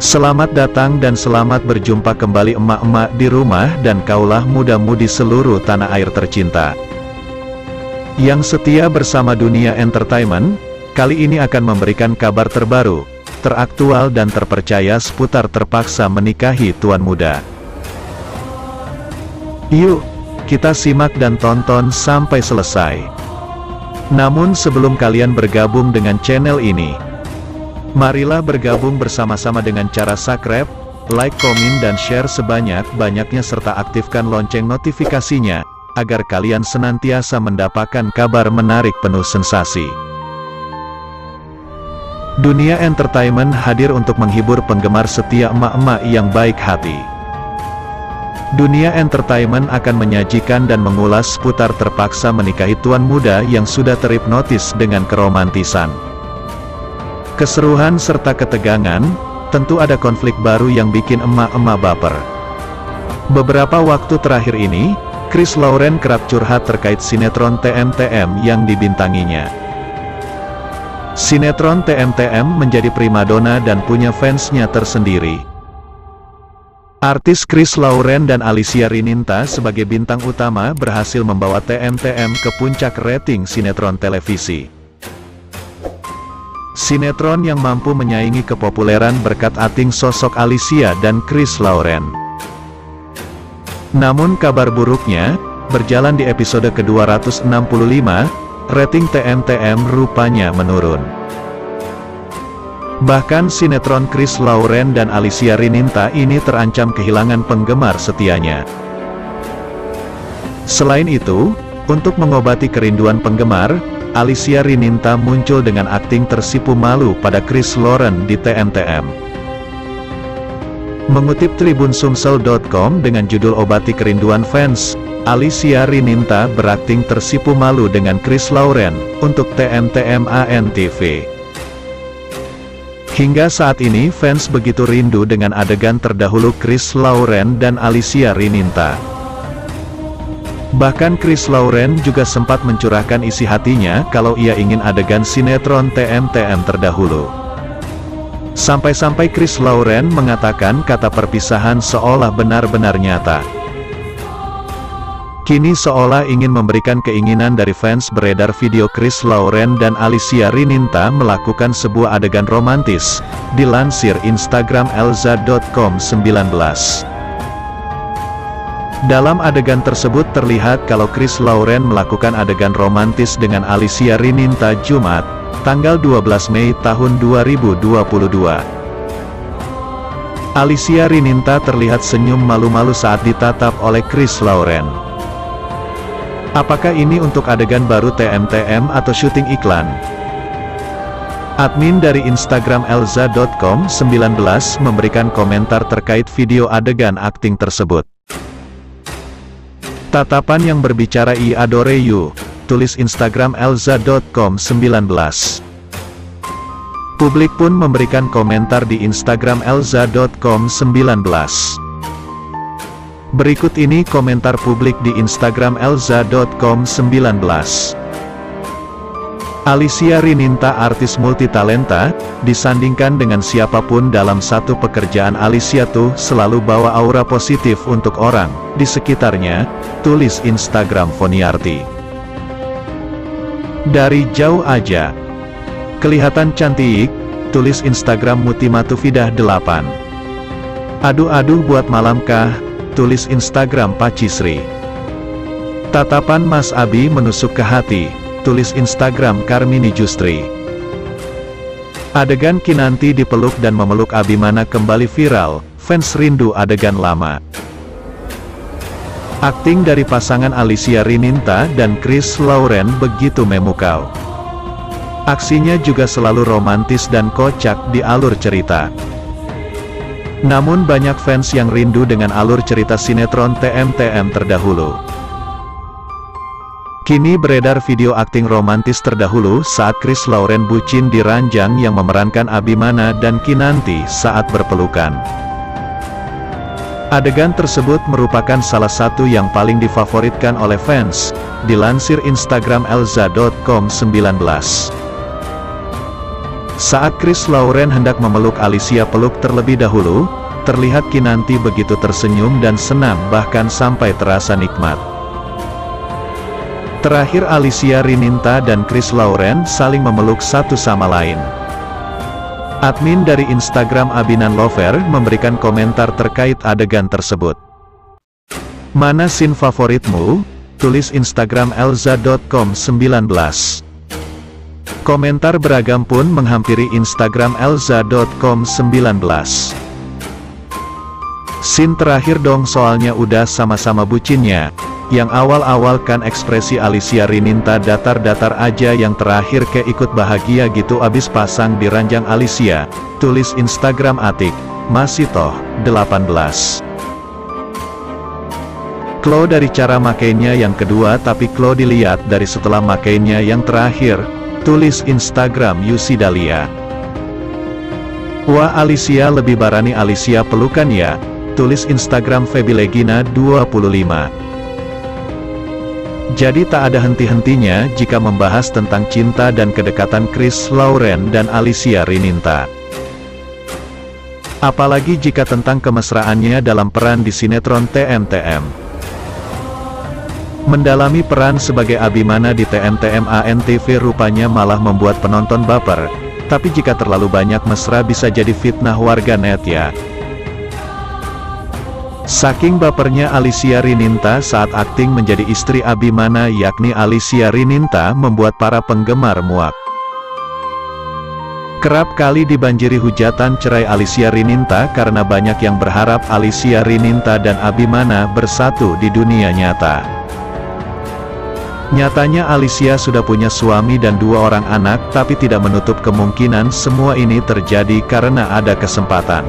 Selamat datang dan selamat berjumpa kembali emak-emak di rumah dan kaulah muda-mudi seluruh tanah air tercinta yang setia bersama Dunia Entertainment. Kali ini akan memberikan kabar terbaru, teraktual dan terpercaya seputar terpaksa menikahi tuan muda. Yuk, kita simak dan tonton sampai selesai. Namun sebelum kalian bergabung dengan channel ini, marilah bergabung bersama-sama dengan cara subscribe, like, komen dan share sebanyak-banyaknya serta aktifkan lonceng notifikasinya, agar kalian senantiasa mendapatkan kabar menarik penuh sensasi. Dunia Entertainment hadir untuk menghibur penggemar setia emak-emak yang baik hati. Dunia Entertainment akan menyajikan dan mengulas seputar terpaksa menikahi tuan muda yang sudah terhipnotis dengan keromantisan, keseruan serta ketegangan. Tentu ada konflik baru yang bikin emak-emak baper. Beberapa waktu terakhir ini, Chris Lauren kerap curhat terkait sinetron TM-TM yang dibintanginya. Sinetron TM-TM menjadi primadona dan punya fansnya tersendiri. Artis Chris Lauren dan Alicia Rininta sebagai bintang utama berhasil membawa TM-TM ke puncak rating sinetron televisi. Sinetron yang mampu menyaingi kepopuleran berkat akting sosok Alicia dan Chris Lauren. Namun kabar buruknya, berjalan di episode ke-265, rating TM-TM rupanya menurun. Bahkan sinetron Chris Lauren dan Alicia Rininta ini terancam kehilangan penggemar setianya. Selain itu, untuk mengobati kerinduan penggemar, Alicia Rininta muncul dengan akting tersipu malu pada Chris Lauren di TM-TM. Mengutip TribunSumsel.com dengan judul "Obati Kerinduan Fans", Alicia Rininta berakting tersipu malu dengan Chris Lauren untuk TM-TM ANTV. Hingga saat ini fans begitu rindu dengan adegan terdahulu Chris Lauren dan Alicia Rininta. Bahkan Chris Lauren juga sempat mencurahkan isi hatinya kalau ia ingin adegan sinetron TM-TM terdahulu. Sampai-sampai Chris Lauren mengatakan kata perpisahan seolah benar-benar nyata. Kini seolah ingin memberikan keinginan dari fans beredar video Chris Lauren dan Alicia Rininta melakukan sebuah adegan romantis, dilansir Instagram elza.com 19. Dalam adegan tersebut terlihat kalau Chris Lauren melakukan adegan romantis dengan Alicia Rininta Jumat, tanggal 12 Mei tahun 2022. Alicia Rininta terlihat senyum malu-malu saat ditatap oleh Chris Lauren. Apakah ini untuk adegan baru TM-TM atau syuting iklan? Admin dari Instagram elza.com 19 memberikan komentar terkait video adegan akting tersebut. Tatapan yang berbicara "I adore you", tulis Instagram elza.com 19. Publik pun memberikan komentar di Instagram elza.com 19. Berikut ini komentar publik di Instagram elza.com 19. Alicia Rininta, artis multitalenta, disandingkan dengan siapapun dalam satu pekerjaan. Alicia tuh selalu bawa aura positif untuk orang di sekitarnya, tulis Instagram Foniarti. Dari jauh aja kelihatan cantik, tulis Instagram Mutimatufidah 8. Aduh buat malam kah, tulis Instagram Pacisri. Tatapan Mas Abi menusuk ke hati, tulis Instagram Karmini Justri. Adegan Kinanti dipeluk dan memeluk Abimana kembali viral, fans rindu adegan lama. Akting dari pasangan Alicia Rininta dan Chris Lauren begitu memukau. Aksinya juga selalu romantis dan kocak di alur cerita. Namun banyak fans yang rindu dengan alur cerita sinetron TM-TM terdahulu. Kini beredar video akting romantis terdahulu saat Chris Lauren bucin di ranjang yang memerankan Abimana dan Kinanti saat berpelukan. Adegan tersebut merupakan salah satu yang paling difavoritkan oleh fans, dilansir Instagram elza.com 19. Saat Chris Lauren hendak memeluk Alicia peluk terlebih dahulu, terlihat Kinanti begitu tersenyum dan senang bahkan sampai terasa nikmat. Terakhir Alicia Rininta dan Chris Lauren saling memeluk satu sama lain. Admin dari Instagram Abinan Lover memberikan komentar terkait adegan tersebut. Mana scene favoritmu? Tulis Instagram elza.com19. Komentar beragam pun menghampiri Instagram elza.com19. Scene terakhir dong soalnya udah sama-sama bucinnya. Yang awal-awal kan ekspresi Alicia Rininta datar-datar aja, yang terakhir kayak ikut bahagia gitu abis pasang di ranjang Alicia. Tulis Instagram Atik, masih toh, 18. Chloe dari cara makainya yang kedua, tapi Chloe dilihat dari setelah makainya yang terakhir. Tulis Instagram Yusi Dalia. Wah, Alicia lebih barani Alicia pelukan ya. Tulis Instagram Febilegina 25. Jadi tak ada henti-hentinya jika membahas tentang cinta dan kedekatan Chris Lauren dan Alicia Rininta. Apalagi jika tentang kemesraannya dalam peran di sinetron TMTM. Mendalami peran sebagai Abimana di TMTM ANTV rupanya malah membuat penonton baper. Tapi jika terlalu banyak mesra bisa jadi fitnah warganet ya. Saking bapernya Alicia Rininta saat akting menjadi istri Abimana yakni Alicia Rininta membuat para penggemar muak. Kerap kali dibanjiri hujatan cerai Alicia Rininta karena banyak yang berharap Alicia Rininta dan Abimana bersatu di dunia nyata. Nyatanya Alicia sudah punya suami dan 2 orang anak, tapi tidak menutup kemungkinan semua ini terjadi karena ada kesempatan.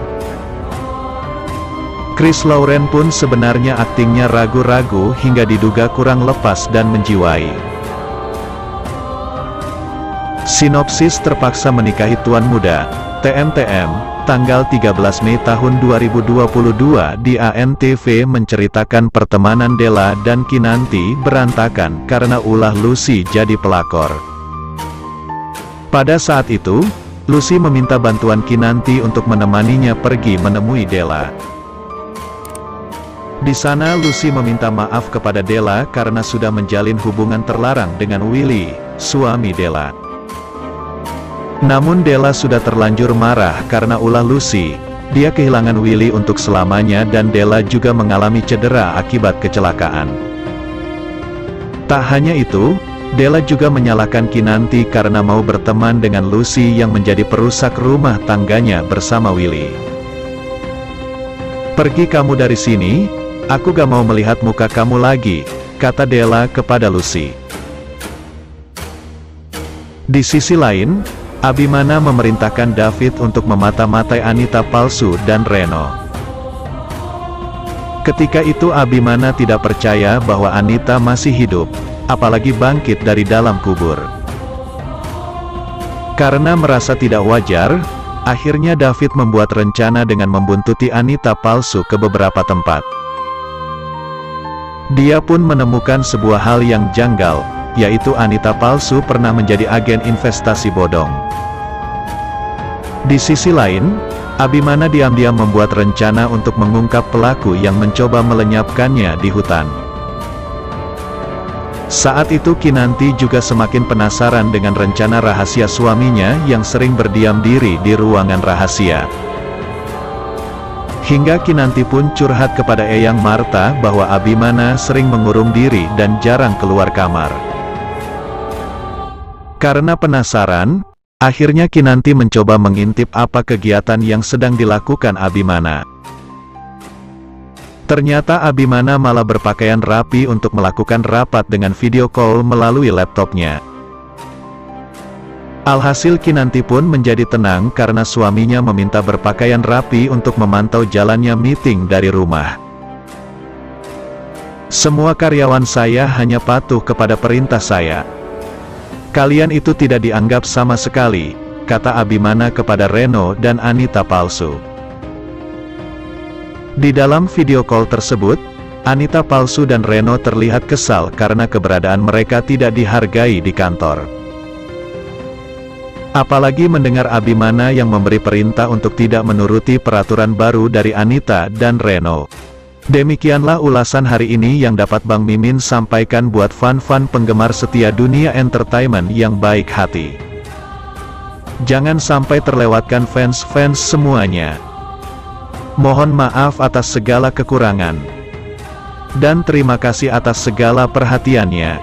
Chris Lauren pun sebenarnya aktingnya ragu-ragu hingga diduga kurang lepas dan menjiwai. Sinopsis terpaksa menikahi tuan muda, TMTM, tanggal 13 Mei tahun 2022 di ANTV menceritakan pertemanan Della dan Kinanti berantakan karena ulah Lucy jadi pelakor. Pada saat itu, Lucy meminta bantuan Kinanti untuk menemaninya pergi menemui Della. Di sana Lucy meminta maaf kepada Della karena sudah menjalin hubungan terlarang dengan Willy, suami Della. Namun Della sudah terlanjur marah karena ulah Lucy. Dia kehilangan Willy untuk selamanya dan Della juga mengalami cedera akibat kecelakaan. Tak hanya itu, Della juga menyalahkan Kinanti karena mau berteman dengan Lucy yang menjadi perusak rumah tangganya bersama Willy. "Pergi kamu dari sini, aku gak mau melihat muka kamu lagi," kata Della kepada Lucy. Di sisi lain, Abimana memerintahkan David untuk memata-matai Anita palsu dan Reno. Ketika itu Abimana tidak percaya bahwa Anita masih hidup, apalagi bangkit dari dalam kubur. Karena merasa tidak wajar, akhirnya David membuat rencana dengan membuntuti Anita palsu ke beberapa tempat. Dia pun menemukan sebuah hal yang janggal, yaitu Anita palsu pernah menjadi agen investasi bodong. Di sisi lain, Abimana diam-diam membuat rencana untuk mengungkap pelaku yang mencoba melenyapkannya di hutan. Saat itu Kinanti juga semakin penasaran dengan rencana rahasia suaminya yang sering berdiam diri di ruangan rahasia. Hingga Kinanti pun curhat kepada Eyang Marta bahwa Abimana sering mengurung diri dan jarang keluar kamar. Karena penasaran, akhirnya Kinanti mencoba mengintip apa kegiatan yang sedang dilakukan Abimana. Ternyata Abimana malah berpakaian rapi untuk melakukan rapat dengan video call melalui laptopnya. Alhasil Kinanti pun menjadi tenang karena suaminya meminta berpakaian rapi untuk memantau jalannya meeting dari rumah. "Semua karyawan saya hanya patuh kepada perintah saya. Kalian itu tidak dianggap sama sekali," kata Abimana kepada Reno dan Anita palsu. Di dalam video call tersebut, Anita palsu dan Reno terlihat kesal karena keberadaan mereka tidak dihargai di kantor. Apalagi mendengar Abimana yang memberi perintah untuk tidak menuruti peraturan baru dari Anita dan Reno. Demikianlah ulasan hari ini yang dapat Bang Mimin sampaikan buat fan-fan penggemar setia dunia entertainment yang baik hati. Jangan sampai terlewatkan fans-fans semuanya. Mohon maaf atas segala kekurangan. Dan terima kasih atas segala perhatiannya.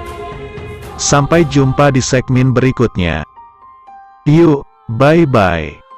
Sampai jumpa di segmen berikutnya. Yuk, bye-bye.